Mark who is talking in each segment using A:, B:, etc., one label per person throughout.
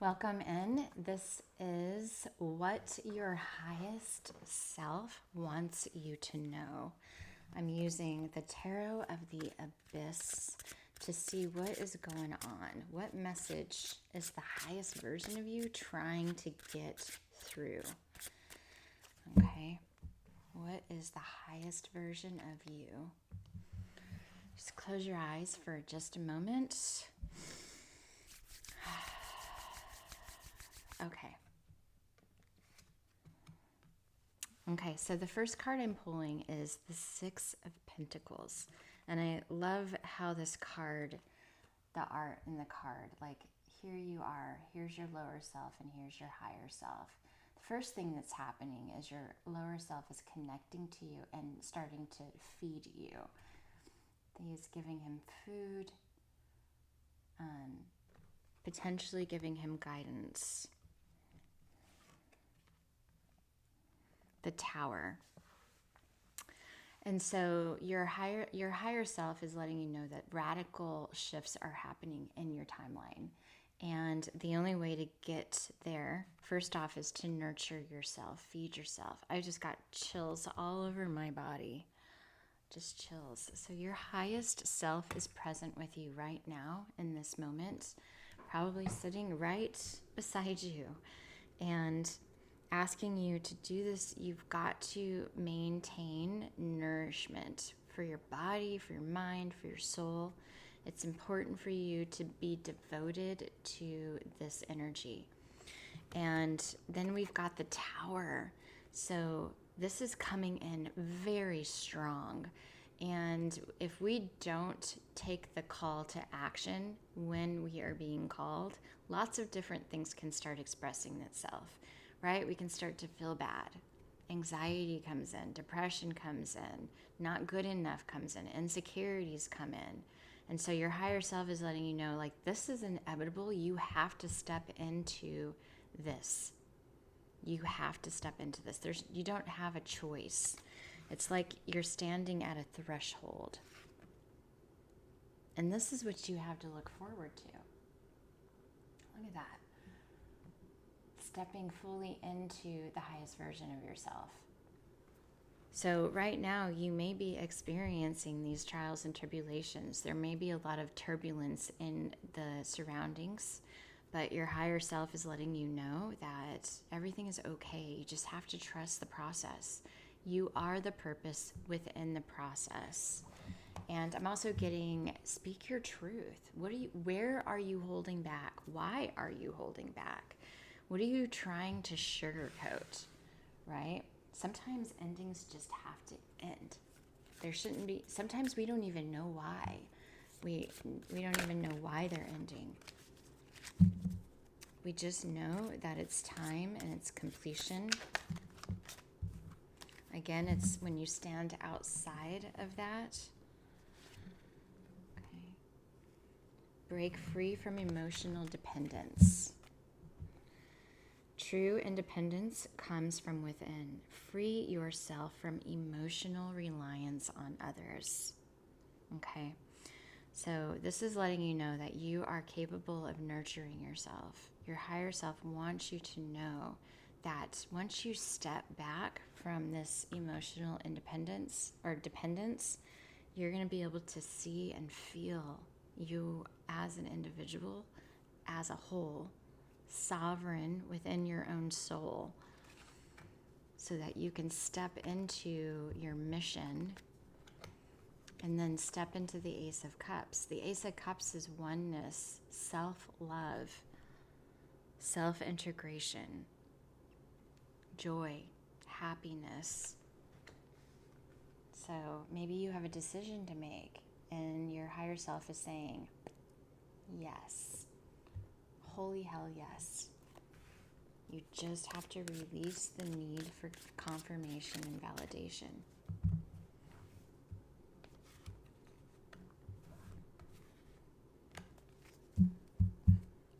A: Welcome in. This is what your highest self wants you to know. I'm using the Tarot of the Abyss to see what is going on. What message is the highest version of you trying to get through? Okay. What is the highest version of you? Just close your eyes for just a moment. Okay, so the first card I'm pulling is the Six of Pentacles. And I love how this card, the art in the card, like here you are, here's your lower self and here's your higher self. The first thing that's happening is your lower self is connecting to you and starting to feed you. He's giving him food, potentially giving him guidance. The Tower. And so your higher self is letting you know that radical shifts are happening in your timeline. And the only way to get there, first off, is to nurture yourself, feed yourself. I just got chills all over my body. Just chills. So your highest self is present with you right now in this moment, probably sitting right beside you. And asking you to do this, you've got to maintain nourishment for your body, for your mind, for your soul. It's important for you to be devoted to this energy. And then we've got the Tower. So this is coming in very strong. And if we don't take the call to action when we are being called, lots of different things can start expressing itself. Right? We can start to feel bad. Anxiety comes in, depression comes in, not good enough comes in, insecurities come in. And so your higher self is letting you know, like, this is inevitable. You have to step into this. You have to step into this. You don't have a choice. It's like you're standing at a threshold. And this is what you have to look forward to. Look at that. Stepping fully into the highest version of yourself. So right now you may be experiencing these trials and tribulations. There may be a lot of turbulence in the surroundings, but your higher self is letting you know that everything is okay. You just have to trust the process. You are the purpose within the process. And I'm also getting, speak your truth. Where are you holding back? Why are you holding back? What are you trying to sugarcoat, right? Sometimes endings just have to end. There shouldn't be, sometimes we don't even know why. We don't even know why they're ending. We just know that it's time and it's completion. Again, it's when you stand outside of that. Okay. Break free from emotional dependence. True independence comes from within. Free yourself from emotional reliance on others. Okay? So this is letting you know that you are capable of nurturing yourself. Your higher self wants you to know that once you step back from this emotional independence or dependence, you're going to be able to see and feel you as an individual, as a whole, sovereign within your own soul, so that you can step into your mission and then step into the Ace of Cups. The Ace of Cups is oneness, self-love, self-integration, joy, happiness. So maybe you have a decision to make and your higher self is saying, yes. Holy hell yes. You just have to release the need for confirmation and validation.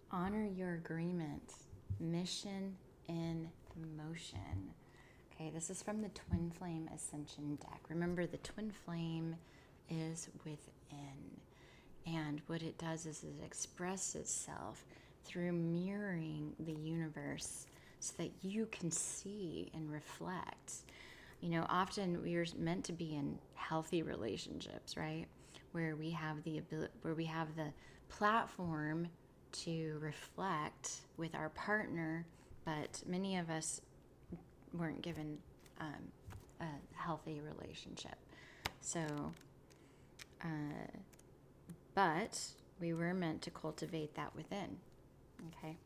A: Honor your agreement. Mission in motion. Okay, this is from the Twin Flame Ascension deck. Remember, the Twin Flame is within. And what it does is it expresses itself through mirroring the universe so that you can see and reflect. You know, often we are meant to be in healthy relationships, right? Where we have the platform to reflect with our partner, but many of us weren't given a healthy relationship. So, but we were meant to cultivate that within. Okay.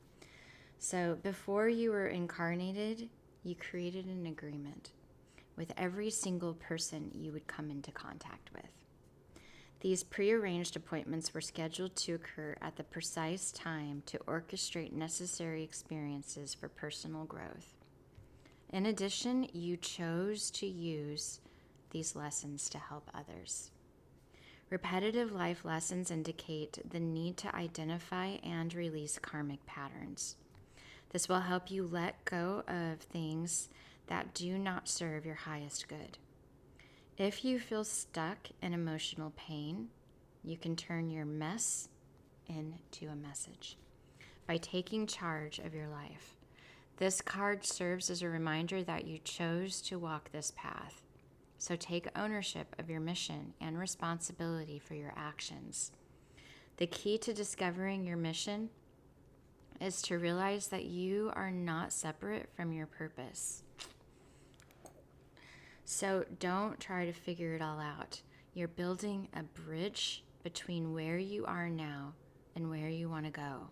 A: So before you were incarnated, you created an agreement with every single person you would come into contact with. These prearranged appointments were scheduled to occur at the precise time to orchestrate necessary experiences for personal growth. In addition, you chose to use these lessons to help others. Repetitive life lessons indicate the need to identify and release karmic patterns. This will help you let go of things that do not serve your highest good. If you feel stuck in emotional pain, you can turn your mess into a message by taking charge of your life. This card serves as a reminder that you chose to walk this path. So take ownership of your mission and responsibility for your actions. The key to discovering your mission is to realize that you are not separate from your purpose. So don't try to figure it all out. You're building a bridge between where you are now and where you want to go.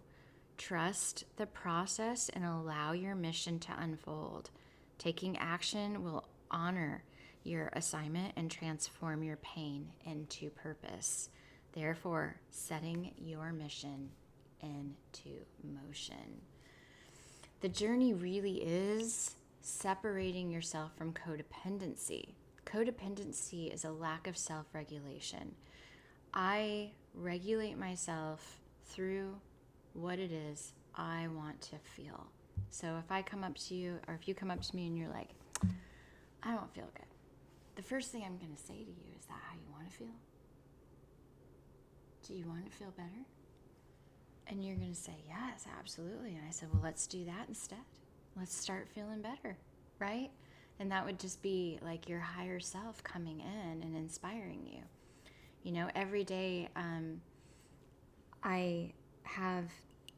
A: Trust the process and allow your mission to unfold. Taking action will honor your assignment and transform your pain into purpose. Therefore, setting your mission into motion. The journey really is separating yourself from codependency. Codependency is a lack of self-regulation. I regulate myself through what it is I want to feel. So if I come up to you, or if you come up to me and you're like, I don't feel good, the first thing I'm going to say to you is, that how you want to feel? Do you want to feel better? And you're going to say, yes, absolutely. And I said, well, let's do that instead. Let's start feeling better, right? And that would just be like your higher self coming in and inspiring you. You know, every day I have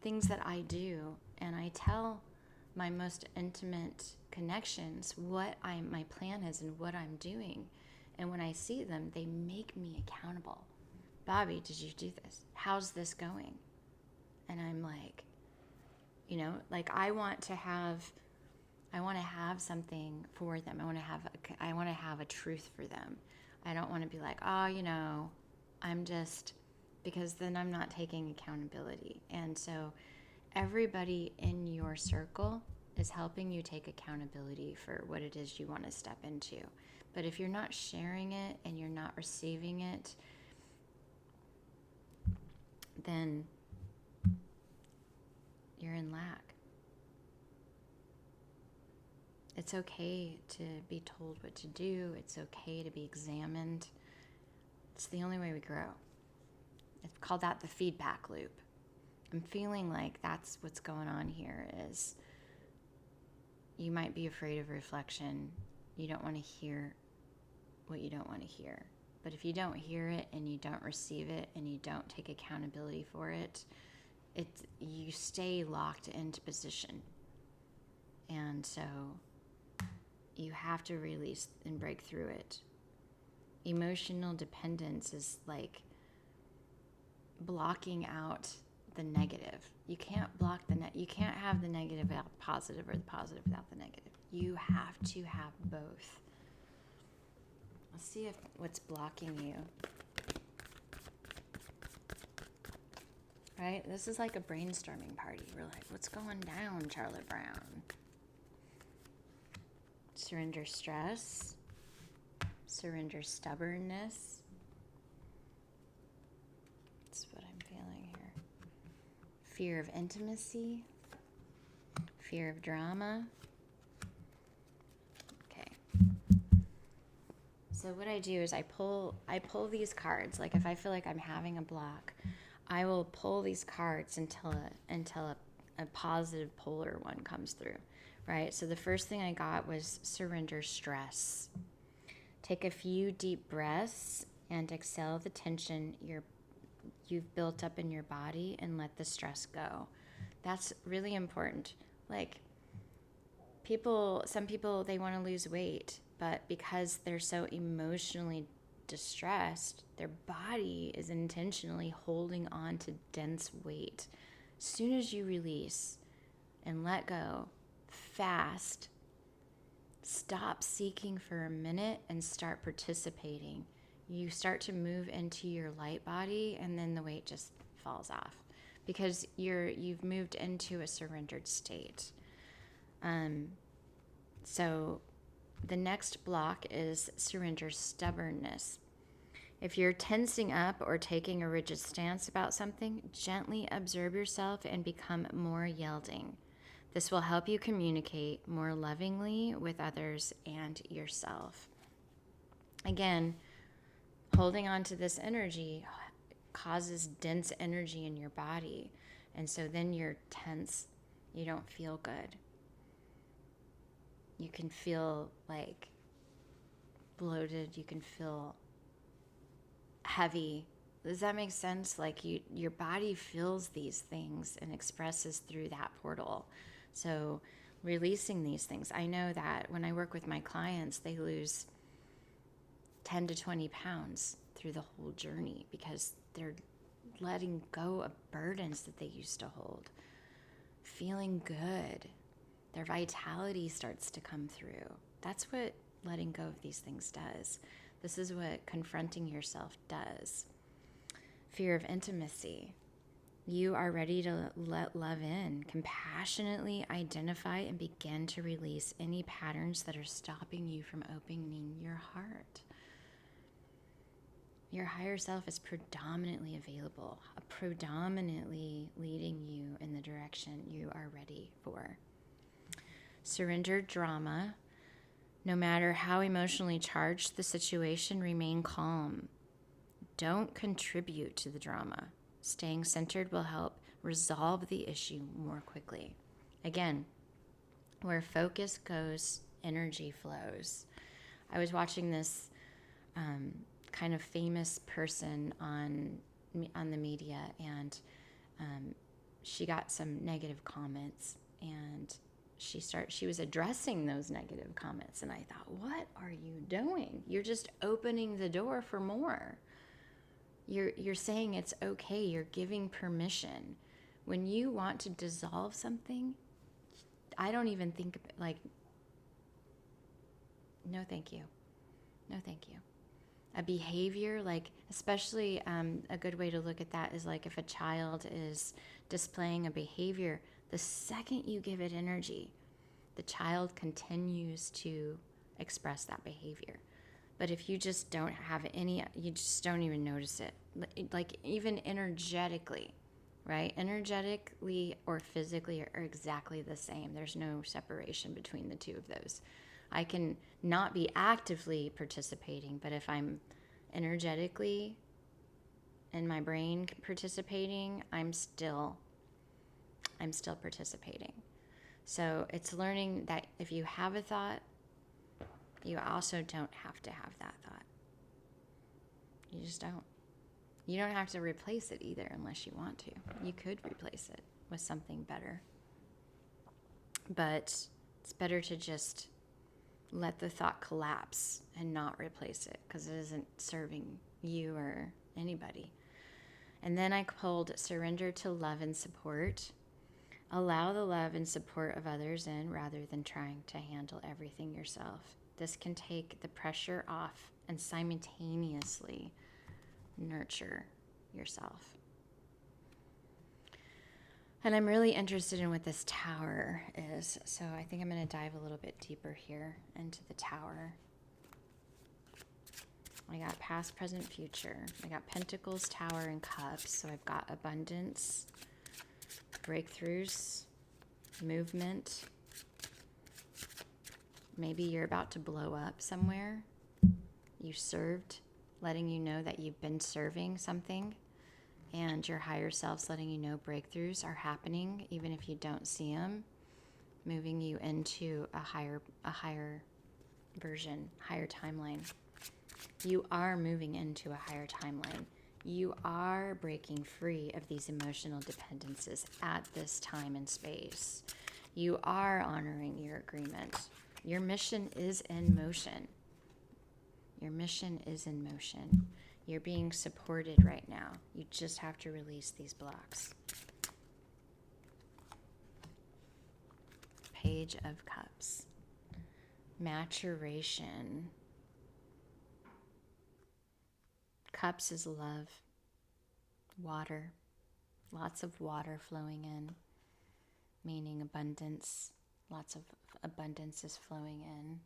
A: things that I do, and I tell my most intimate connections what my plan is and what I'm doing. And when I see them, they make me accountable. Bobby, did you do this? How's this going? And I'm like, you know, like I want to have something for them. I want to have a truth for them. I don't want to be like, oh, you know, because then I'm not taking accountability. And so everybody in your circle is helping you take accountability for what it is you want to step into. But if you're not sharing it and you're not receiving it, then you're in lack. It's okay to be told what to do. It's okay to be examined. It's the only way we grow. I've called that the feedback loop. I'm feeling like that's what's going on here is you might be afraid of reflection. You don't want to hear what you don't want to hear. But if you don't hear it and you don't receive it and you don't take accountability for it, you stay locked into position. And so you have to release and break through it. Emotional dependence is like blocking out the negative. You can't block you can't have the negative without the positive, or the positive without the negative. You have to have both. Let's see what's blocking you. Right? This is like a brainstorming party. We're like, what's going down, Charlotte Brown? Surrender stress. Surrender stubbornness. That's what I'm feeling here. Fear of intimacy. Fear of drama. Okay. So what I do is I pull these cards. Like if I feel like I'm having a block, I will pull these cards until a positive polar one comes through, right? So the first thing I got was surrender stress. Take a few deep breaths and exhale the tension you've built up in your body and let the stress go. That's really important. Like some people, they want to lose weight, but because they're so emotionally distressed, their body is intentionally holding on to dense weight. As soon as you release and let go, fast, stop seeking for a minute and start participating. You start to move into your light body, and then the weight just falls off because you've moved into a surrendered state. So the next block is surrender stubbornness. If you're tensing up or taking a rigid stance about something, gently observe yourself and become more yielding. This will help you communicate more lovingly with others and yourself. Again, holding on to this energy causes dense energy in your body. And so then you're tense. You don't feel good. You can feel like bloated. You can feel heavy. Does that make sense? Like your body feels these things and expresses through that portal. So releasing these things. I know that when I work with my clients, they lose 10 to 20 pounds through the whole journey because they're letting go of burdens that they used to hold. Feeling good. Their vitality starts to come through. That's what letting go of these things does. This is what confronting yourself does. Fear of intimacy. You are ready to let love in. Compassionately identify and begin to release any patterns that are stopping you from opening your heart. Your higher self is predominantly available, predominantly leading you in the direction you are ready for. Surrender drama. No matter how emotionally charged the situation, remain calm. Don't contribute to the drama. Staying centered will help resolve the issue more quickly. Again, where focus goes, energy flows. I was watching this kind of famous person on the media, and she got some negative comments, and she was addressing those negative comments, and I thought, what are you doing? You're just opening the door for more. You're saying it's okay. You're giving permission. When you want to dissolve something, I don't even think like, no, thank you. No, thank you. A behavior, like, especially a good way to look at that is like if a child is displaying a behavior, the second you give it energy, the child continues to express that behavior. But if you just don't have any, you just don't even notice it. Like even energetically, right? Energetically or physically are exactly the same. There's no separation between the two of those. I can not be actively participating, but if I'm energetically in my brain participating, I'm still participating. So it's learning that if you have a thought, you also don't have to have that thought. You just don't. You don't have to replace it either unless you want to. You could replace it with something better. But it's better to just let the thought collapse and not replace it because it isn't serving you or anybody. And then I pulled surrender to love and support. Allow the love and support of others in rather than trying to handle everything yourself. This can take the pressure off and simultaneously nurture yourself. And I'm really interested in what this tower is. So I think I'm going to dive a little bit deeper here into the tower. I got past, present, future. I got Pentacles, Tower, and Cups. So I've got abundance, breakthroughs, movement. Maybe you're about to blow up somewhere. You served, letting you know that you've been serving something. And your higher self's letting you know breakthroughs are happening, even if you don't see them, moving you into a higher version, higher timeline. You are moving into a higher timeline. You are breaking free of these emotional dependencies at this time and space. You are honoring your agreement. Your mission is in motion. Your mission is in motion. You're being supported right now. You just have to release these blocks. Page of Cups. Maturation. Cups is love. Water. Lots of water flowing in, meaning abundance. Lots of abundance is flowing in.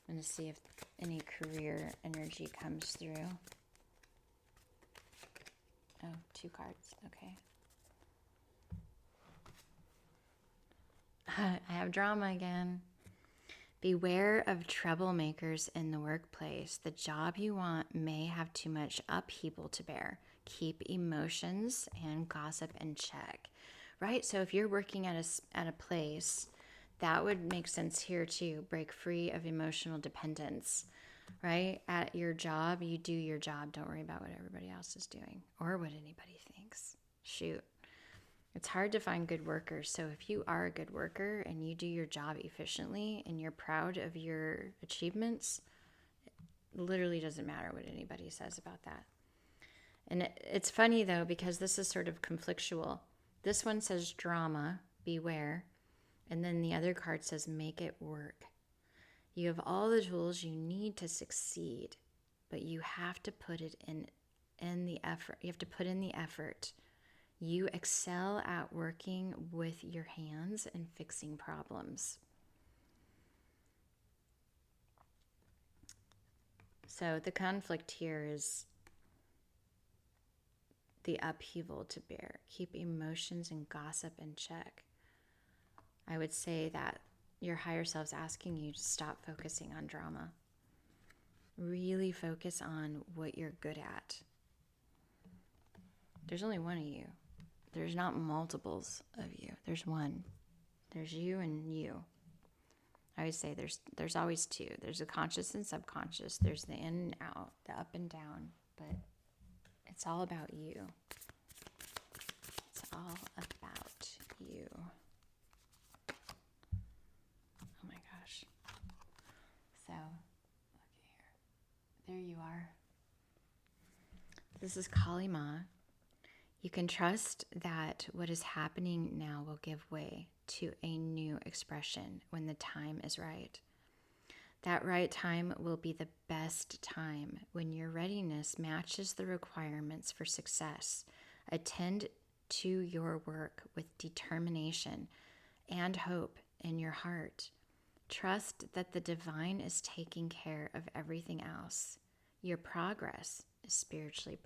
A: I'm going to see if any career energy comes through. Oh, 2 cards. Okay. I have drama again. Beware of troublemakers in the workplace. The job you want may have too much upheaval to bear. Keep emotions and gossip in check. Right? So if you're working at a place, that would make sense here too. Break free of emotional dependence. Right? At your job, you do your job. Don't worry about what everybody else is doing or what anybody thinks. Shoot. It's hard to find good workers. So if you are a good worker and you do your job efficiently and you're proud of your achievements, it literally doesn't matter what anybody says about that. And it's funny though, because this is sort of conflictual. This one says drama, beware. And then the other card says make it work. You have all the tools you need to succeed, but you have to put it in the effort. You have to put in the effort. You excel at working with your hands and fixing problems. So the conflict here is the upheaval to bear. Keep emotions and gossip in check. I would say that your higher self's asking you to stop focusing on drama. Really focus on what you're good at. There's only one of you. There's not multiples of you. There's one. There's you and you. I would say there's always two. There's a conscious and subconscious. There's the in and out, the up and down. But it's all about you. It's all about you. Oh my gosh. So, look here. There you are. This is Kali Ma. You can trust that what is happening now will give way to a new expression when the time is right. That right time will be the best time when your readiness matches the requirements for success. Attend to your work with determination and hope in your heart. Trust that the divine is taking care of everything else. Your progress is spiritually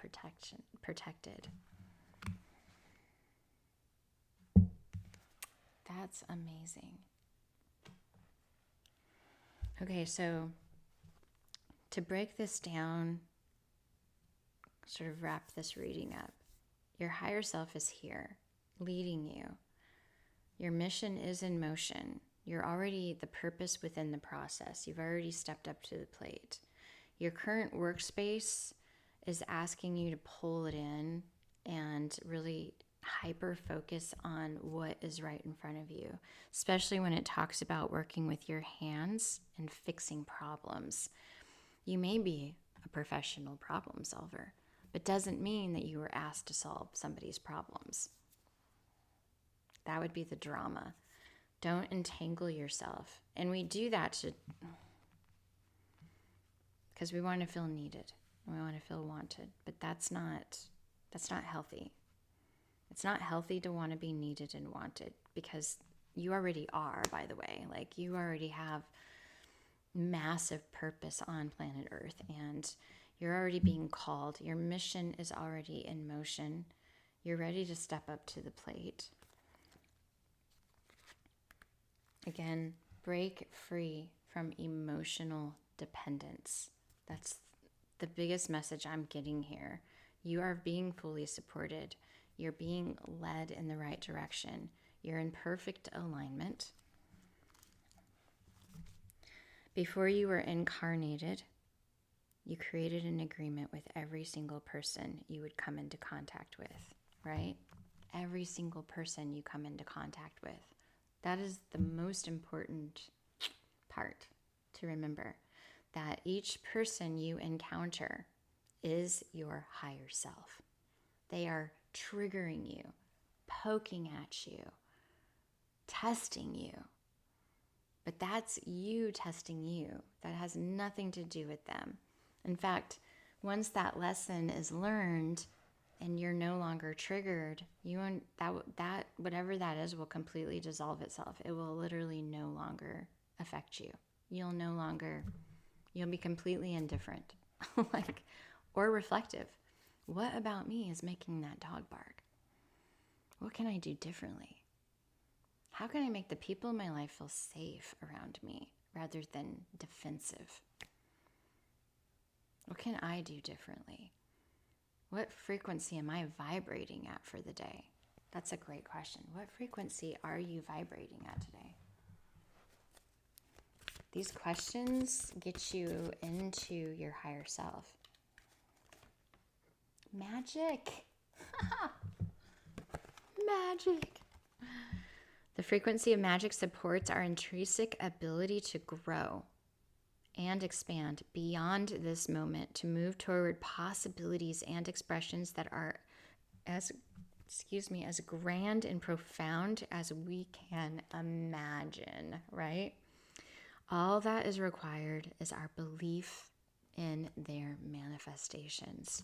A: protected. That's amazing. Okay, so to break this down, sort of wrap this reading up, your higher self is here, leading you. Your mission is in motion. You're already the purpose within the process. You've already stepped up to the plate. Your current workspace is asking you to pull it in and really hyper focus on what is right in front of you, especially when it talks about working with your hands and fixing problems. You may be a professional problem solver, but doesn't mean that you were asked to solve somebody's problems. That would be the drama. Don't entangle yourself. And we do that because we want to feel needed and we want to feel wanted, but that's not healthy. It's not healthy to want to be needed and wanted, because you already are, by the way. Like, you already have massive purpose on planet Earth, and you're already being called. Your mission is already in motion. You're ready to step up to the plate. Again, break free from emotional dependence. That's the biggest message I'm getting here. You are being fully supported. You're being led in the right direction. You're in perfect alignment. Before you were incarnated, you created an agreement with every single person you would come into contact with, right? Every single person you come into contact with. That is the most important part to remember, that each person you encounter is your higher self. They are triggering you, poking at you, testing you. But that's you testing you. That has nothing to do with them. In fact, once that lesson is learned and you're no longer triggered, that whatever that is will completely dissolve itself. It will literally no longer affect you. You'll be completely indifferent, or reflective. What about me is making that dog bark? What can I do differently? How can I make the people in my life feel safe around me rather than defensive? What can I do differently? What frequency am I vibrating at for the day? That's a great question. What frequency are you vibrating at today? These questions get you into your higher self. Magic. Magic. The frequency of magic supports our intrinsic ability to grow and expand beyond this moment, to move toward possibilities and expressions that are as grand and profound as we can imagine, right? All that is required is our belief in their manifestations.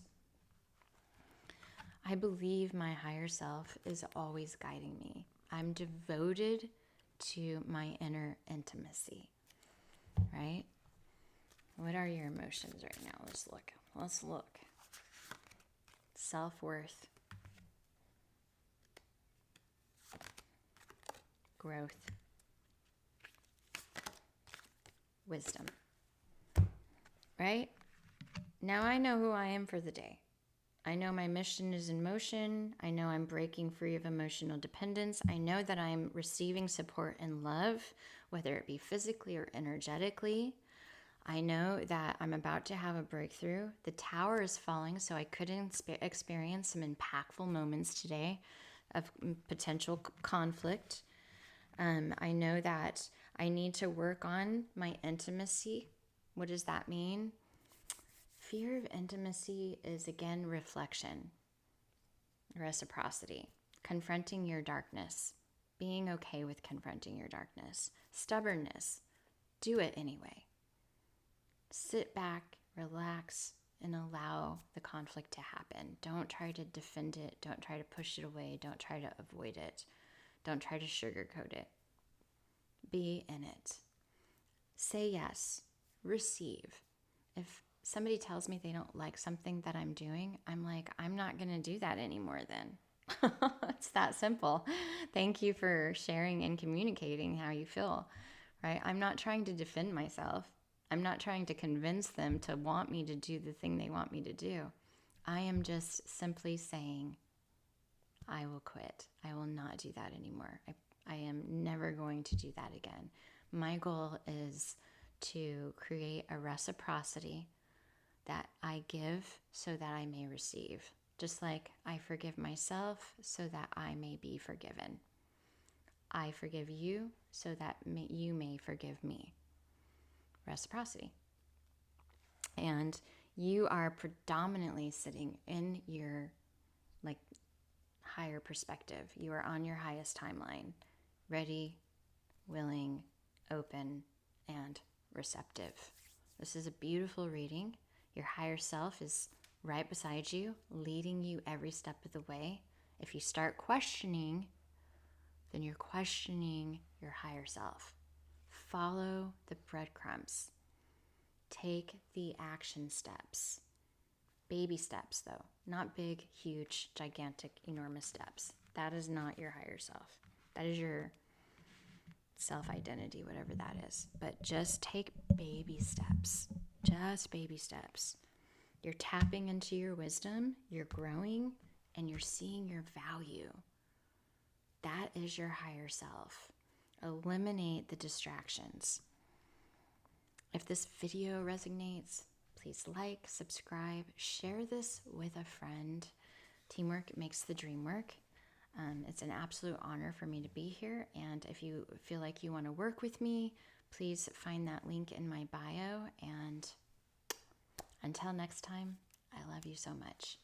A: I believe my higher self is always guiding me. I'm devoted to my inner intimacy, right? What are your emotions right now? Let's look. Self-worth. Growth. Wisdom. Right? Now I know who I am for the day. I know my mission is in motion. I know I'm breaking free of emotional dependence. I know that I'm receiving support and love, whether it be physically or energetically. I know that I'm about to have a breakthrough. The tower is falling, so I could experience some impactful moments today of potential conflict. I know that I need to work on my intimacy. What does that mean? Fear of intimacy is, again, reflection, reciprocity, confronting your darkness, being okay with confronting your darkness. Stubbornness, do it anyway. Sit back, relax, and allow the conflict to happen. Don't try to defend it. Don't try to push it away. Don't try to avoid it. Don't try to sugarcoat it. Be in it. Say yes. Receive. If somebody tells me they don't like something that I'm doing, I'm like, I'm not going to do that anymore then. It's that simple. Thank you for sharing and communicating how you feel, right? I'm not trying to defend myself. I'm not trying to convince them to want me to do the thing they want me to do. I am just simply saying, I will quit. I will not do that anymore. I am never going to do that again. My goal is to create a reciprocity that I give so that I may receive. Just like I forgive myself so that I may be forgiven. I forgive you so that you may forgive me. Reciprocity. And you are predominantly sitting in your higher perspective. You are on your highest timeline. Ready, willing, open, and receptive. This is a beautiful reading. Your higher self is right beside you, leading you every step of the way. If you start questioning, then you're questioning your higher self. Follow the breadcrumbs. Take the action steps. Baby steps, though. Not big, huge, gigantic, enormous steps. That is not your higher self. That is your self-identity, whatever that is. But just take baby steps. Just baby steps. You're tapping into your wisdom, you're growing, and you're seeing your value. That is your higher self. Eliminate the distractions. If this video resonates, please like, subscribe, share this with a friend. Teamwork makes the dream work. It's an absolute honor for me to be here. And if you feel like you want to work with me, please find that link in my bio. And until next time, I love you so much.